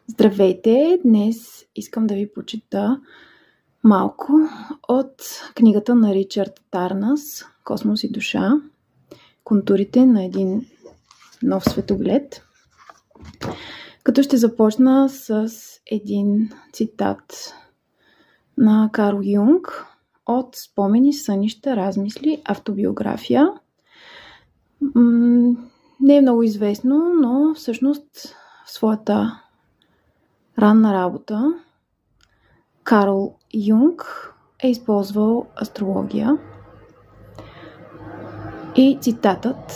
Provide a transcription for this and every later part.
Здравейте! Днес искам да ви прочета малко от книгата на Ричард Тарнас „Космос и душа. Контурите на един нов светоглед“. Като ще започна с един цитат на Карл Юнг от „Спомени, сънища, размисли, автобиография“. Не е много известно, но всъщност в своята ранна работа Карл Юнг е използвал астрология и цитатът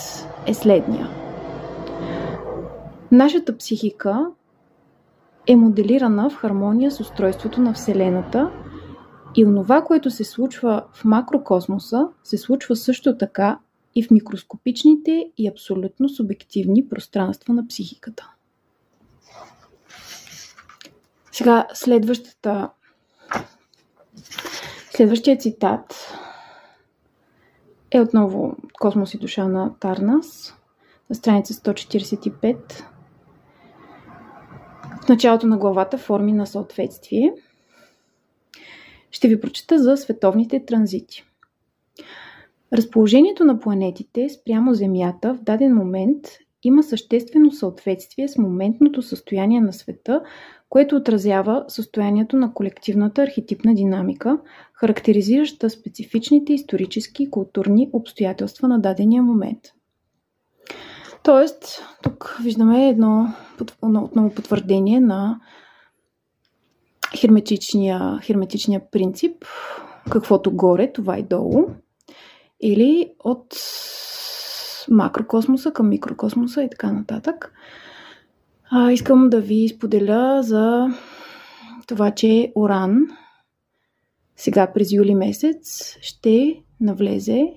е следния: „Нашата психика е моделирана в хармония с устройството на Вселената и онова, което се случва в макрокосмоса, се случва също така и в микроскопичните и абсолютно субективни пространства на психиката“. Сега следващия цитат е отново „Космос и душа“ на Тарнас, на страница 145. В началото на главата „Форми на съответствие“ ще ви прочета за световните транзити. Разположението на планетите спрямо Земята в даден момент има съществено съответствие с моментното състояние на света, което отразява състоянието на колективната архетипна динамика, характеризираща специфичните исторически и културни обстоятелства на дадения момент. Тоест, тук виждаме едно отново потвърдение на херметичния принцип, каквото горе, това и долу, или от макрокосмоса към микрокосмоса и така нататък. Искам да ви споделя за това, че Уран сега през юли месец ще навлезе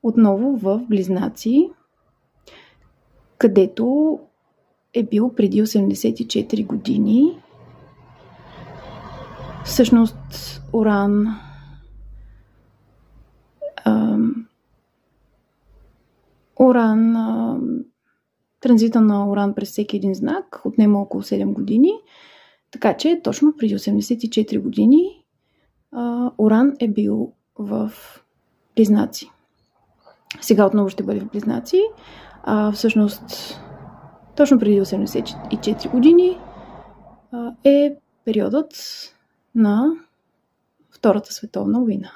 отново в Близнаци, където е бил преди 84 години. Всъщност транзита на Уран през всеки един знак отнема около 7 години, така че точно преди 84 години Уран е бил в Близнаци. Сега отново ще бъде в Близнаци. Всъщност точно преди 84 години е периодът на Втората световна война.